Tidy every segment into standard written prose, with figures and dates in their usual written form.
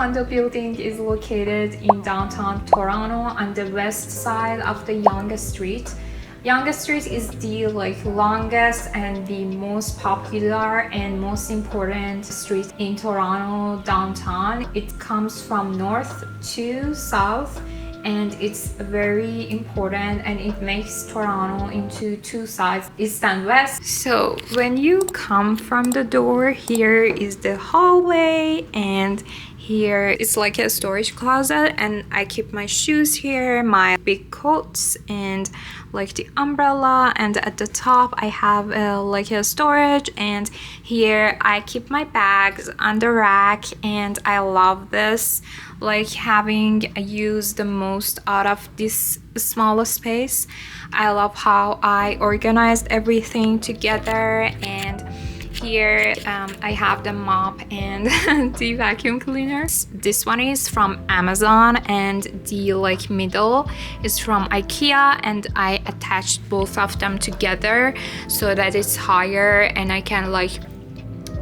condo building is located in downtown Toronto on the west side of the Yonge Street. Yonge Street is the longest and the most popular and most important street in Toronto downtown. It comes from north to south, and it's very important, and it makes Toronto into two sides, east and west. So when you come from the door, here is the hallway, and here is like a storage closet, and I keep my shoes here, my big coats, and like the umbrella, and at the top I have like a storage, and here I keep my bags on the rack. And I love this, like having used the most out of this small space. I love how I organized everything together. And here I have the mop and the vacuum cleaner. This one is from Amazon, and the middle is from IKEA, and I attached both of them together so that it's higher and I can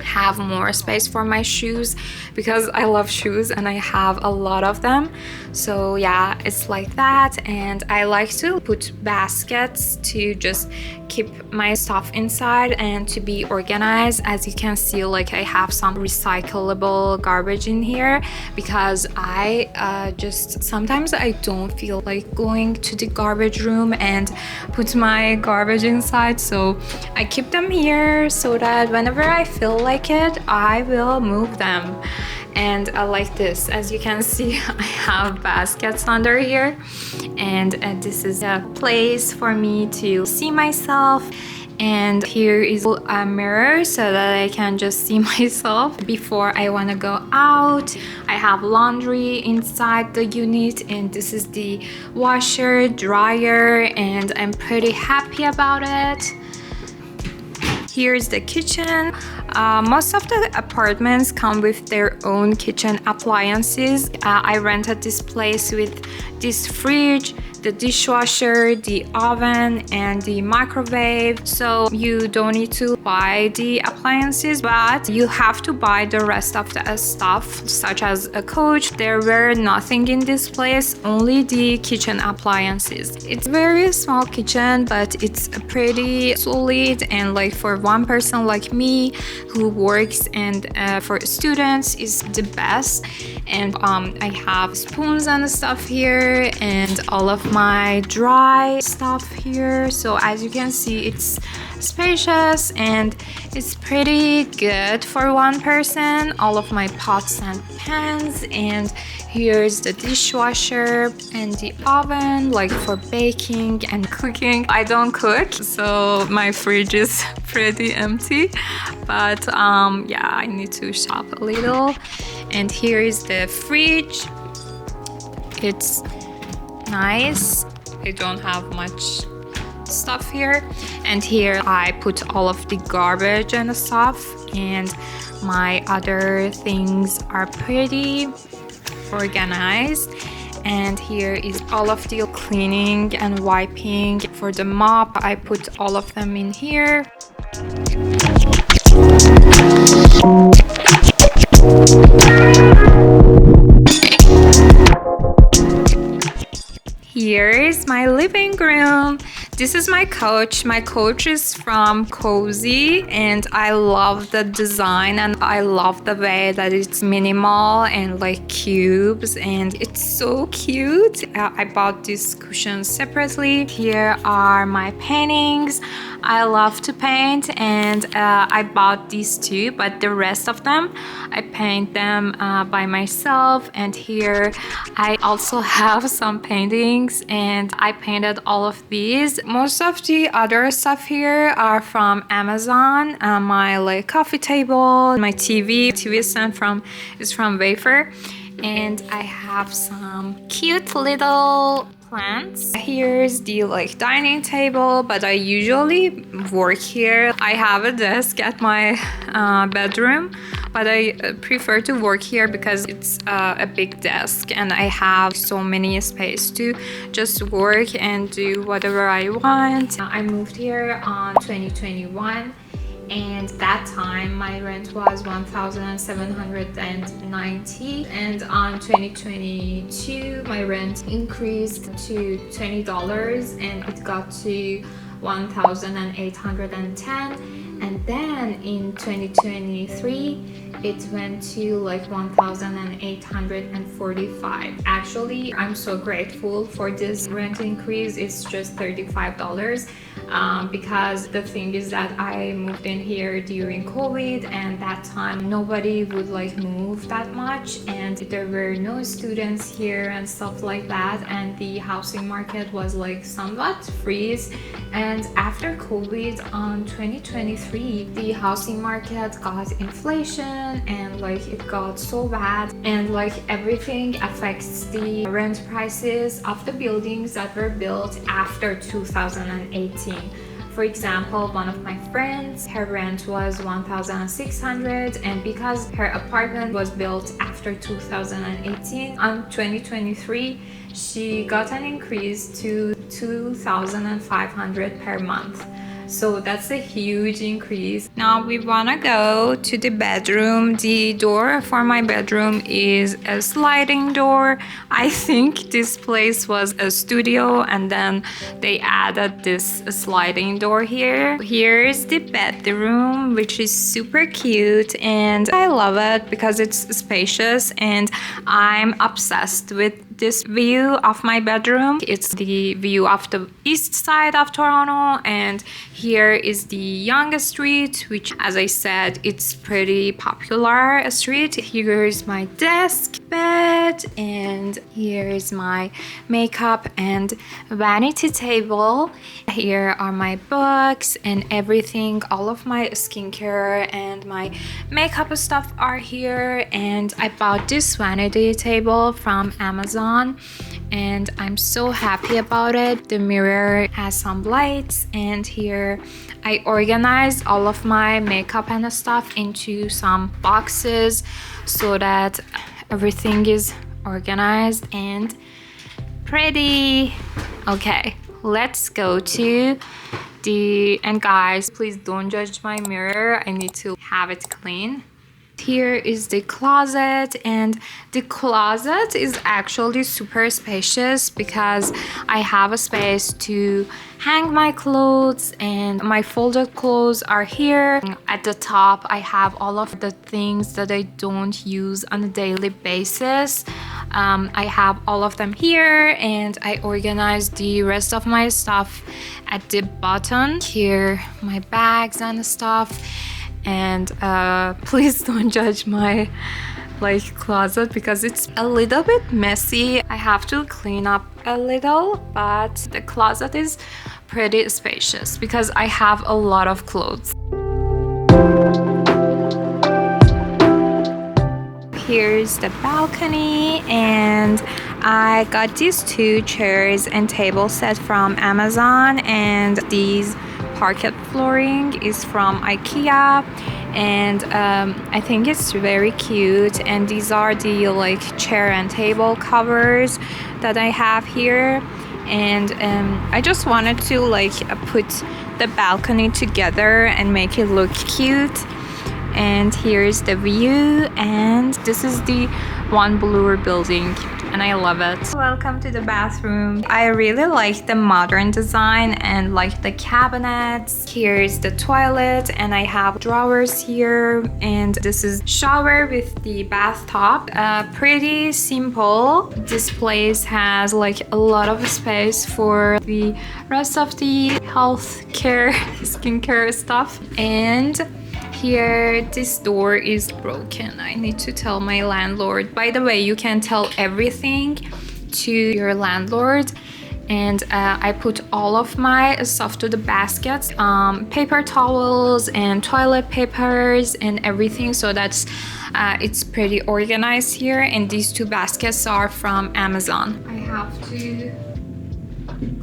have more space for my shoes, because I love shoes and I have a lot of them. So yeah, it's like that. And I like to put baskets to just keep my stuff inside and to be organized. As you can see, I have some recyclable garbage in here, because I just sometimes I don't feel like going to the garbage room and put my garbage inside, so I keep them here so that whenever I feel like it, I will move them. And I like this. As you can see, I have baskets under here, and this is a place for me to see myself. And here is a mirror so that I can just see myself before I want to go out. I have laundry inside the unit, and this is the washer, dryer, and I'm pretty happy about it. Here's the kitchen. Most of the apartments come with their own kitchen appliances. I rented this place with this fridge, the dishwasher, the oven, and the microwave. So you don't need to buy the appliances, but you have to buy the rest of the stuff, such as a couch. There were nothing in this place, only the kitchen appliances. It's a very small kitchen, but it's pretty solid, and for one person like me who works and for students is the best. And I have spoons and stuff here, and all of my dry stuff here. So as you can see, it's spacious and it's pretty good for one person. All of my pots and pans, and here's the dishwasher and the oven, for baking and cooking. I don't cook, so my fridge is pretty empty, but yeah, I need to shop a little. And here is the fridge. It's nice. I don't have much stuff here, and here I put all of the garbage and stuff, and my other things are pretty organized. And here is all of the cleaning and wiping. For the mop, I put all of them in here. Here is my living room. This is my couch. My couch is from Cozy, and I love the design, and I love the way that it's minimal and cubes, and it's so cute. I bought these cushions separately. Here are my paintings. I love to paint, and I bought these two, but the rest of them I paint them by myself. And here I also have some paintings, and I painted all of these. Most of the other stuff here are from Amazon. My coffee table, my TV stand is from Wafer, and I have some cute little plants. Here's the dining table, but I usually work here. I have a desk at my bedroom, but I prefer to work here because it's a big desk, and I have so many space to just work and do whatever I want. I moved here on 2021, and that time my rent was 1,790, and on 2022 my rent increased to $20 and it got to 1,810, and then in 2023 it went to like 1,845. Actually, I'm so grateful for this rent increase. It's just $35 because the thing is that I moved in here during COVID, and that time nobody would like move that much, and there were no students here and stuff like that, and the housing market was like somewhat freeze. And after COVID on 2023, the housing market got inflation and like it got so bad, and like everything affects the rent prices of the buildings that were built after 2018. For example, one of my friends, her rent was 1,600, and because her apartment was built after 2018, on 2023 she got an increase to 2,500 per month. So that's a huge increase. Now we wanna go to the bedroom. The door for my bedroom is a sliding door. I think this place was a studio and then they added this sliding door here. Here's the bedroom, which is super cute, and I love it because it's spacious, and I'm obsessed with this view of my bedroom. It's the view of the east side of Toronto, and here is the Yonge Street, which, as I said, it's pretty popular street. Here is my desk, bed, and here is my makeup and vanity table. Here are my books and everything. All of my skincare and my makeup stuff are here, and I bought this vanity table from Amazon, and I'm so happy about it. The mirror has some lights, and here I organized all of my makeup and stuff into some boxes so that everything is organized and pretty. Okay, let's go to and guys, please don't judge my mirror. I need to have it clean. Here is the closet, and the closet is actually super spacious because I have a space to hang my clothes, and my folded clothes are here. At the top I have all of the things that I don't use on a daily basis. I have all of them here, and I organize the rest of my stuff at the bottom. Here my bags and stuff. And please don't judge my closet because it's a little bit messy. I have to clean up a little, but the closet is pretty spacious because I have a lot of clothes. Here's the balcony, and I got these two chairs and table set from Amazon, and these parquet flooring is from IKEA, and I think it's very cute. And these are the chair and table covers that I have here, and I just wanted to put the balcony together and make it look cute. And here's the view, and this is the One Bloor building, and I love it. Welcome to the bathroom. I really like the modern design and the cabinets. Here's the toilet, and I have drawers here, and this is shower with the bathtub. Pretty simple. This place has a lot of space for the rest of the health care, skincare stuff. And here, this door is broken. I need to tell my landlord. By the way, you can tell everything to your landlord. And I put all of my stuff to the baskets, paper towels and toilet papers and everything, so that's it's pretty organized here. And these two baskets are from Amazon. I have to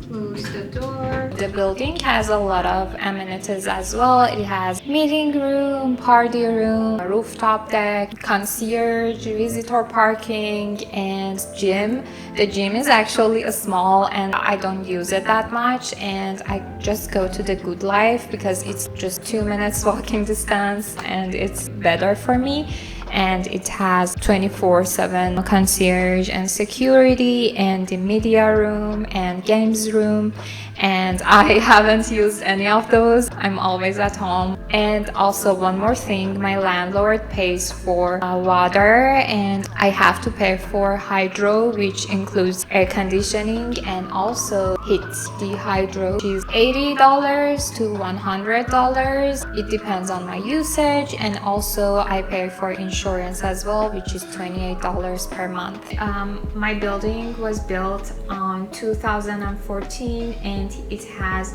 close the door. the building has a lot of amenities as well. It has meeting room, party room, rooftop deck, concierge, visitor parking, and gym. The gym is actually small and I don't use it that much, and I just go to the Good Life because it's just 2 minutes walking distance and it's better for me. And it has 24/7 concierge and security and the media room and games room, and I haven't used any of those. I'm always at home. And also one more thing, my landlord pays for water, and I have to pay for hydro, which includes air conditioning and also heat. The hydro is $80 to $100. It depends on my usage, and also I pay for insurance as well, which is $28 per month. My building was built on 2014 and it has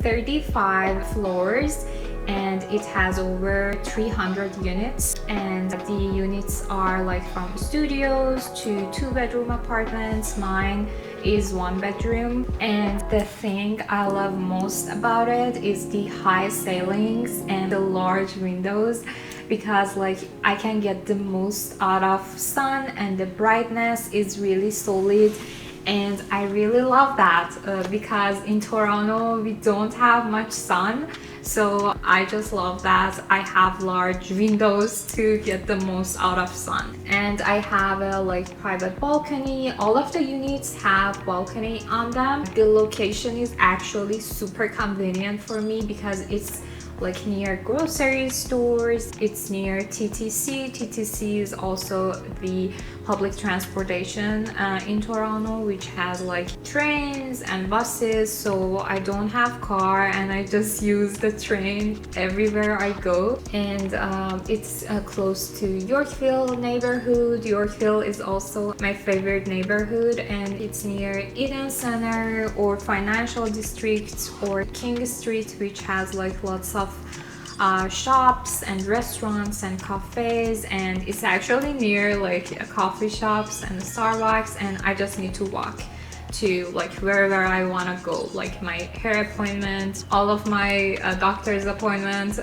35 floors and it has over 300 units, and the units are like from studios to 2-bedroom apartments. Mine is 1 bedroom, and the thing I love most about it is the high ceilings and the large windows, because like I can get the most out of sun and the brightness is really solid. And I really love that because in Toronto we don't have much sun, so I just love that I have large windows to get the most out of sun. And I have a like private balcony. All of the units have balcony on them. The location is actually super convenient for me because it's like near grocery stores, it's near TTC. TTC is also the public transportation in Toronto, which has like trains and buses. So I don't have car and I just use the train everywhere I go. And it's close to Yorkville neighborhood. Yorkville is also my favorite neighborhood, and it's near Eden Center or Financial District or King Street, which has like lots of shops and restaurants and cafes, and it's actually near like coffee shops and Starbucks, and I just need to walk to like wherever I want to go, like my hair appointment, all of my doctor's appointments.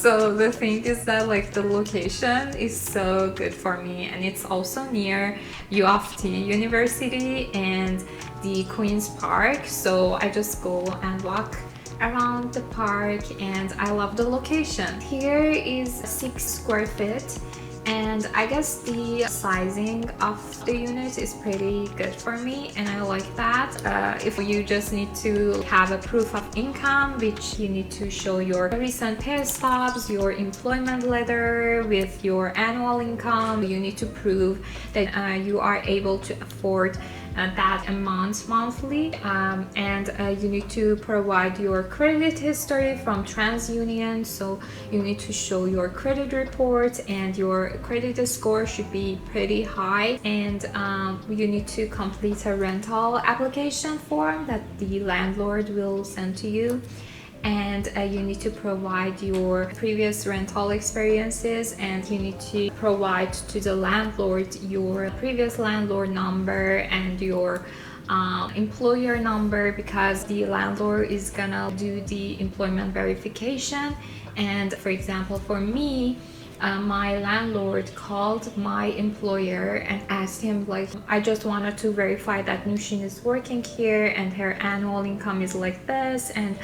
So the thing is that like the location is so good for me, and it's also near U of T University and the Queen's Park, so I just go and walk around the park, and I love the location. Here is 6 square feet, and I guess the sizing of the unit is pretty good for me, and I like that. If you just need to have a proof of income, which you need to show your recent pay stubs, your employment letter with your annual income, you need to prove that you are able to afford that amount monthly, and you need to provide your credit history from TransUnion, so you need to show your credit report, and your credit score should be pretty high. And you need to complete a rental application form that the landlord will send to you, and you need to provide your previous rental experiences, and you need to provide to the landlord your previous landlord number and your employer number, because the landlord is gonna do the employment verification. And for example, for me, my landlord called my employer and asked him like, I just wanted to verify that Nushin is working here and her annual income is like this, and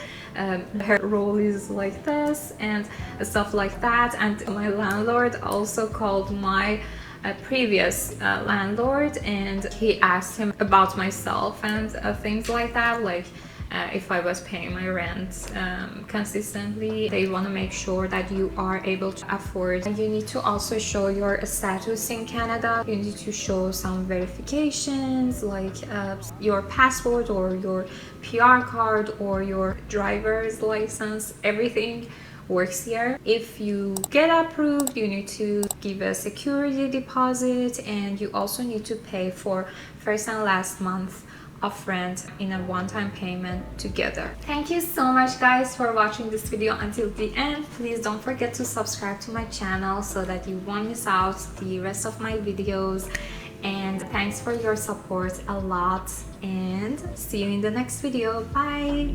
her role is like this, and stuff like that. And my landlord also called my previous landlord, and he asked him about myself and things like that, like if I was paying my rent consistently. They want to make sure that you are able to afford. You need to also show your status in Canada. You need to show some verifications like your passport or your PR card or your driver's license. Everything works here. If you get approved, you need to give a security deposit, and you also need to pay for first and last month of rent in a one-time payment together. Thank you so much guys for watching this video until the end. Please don't forget to subscribe to my channel so that you won't miss out the rest of my videos, And thanks for your support a lot, and see you in the next video. Bye.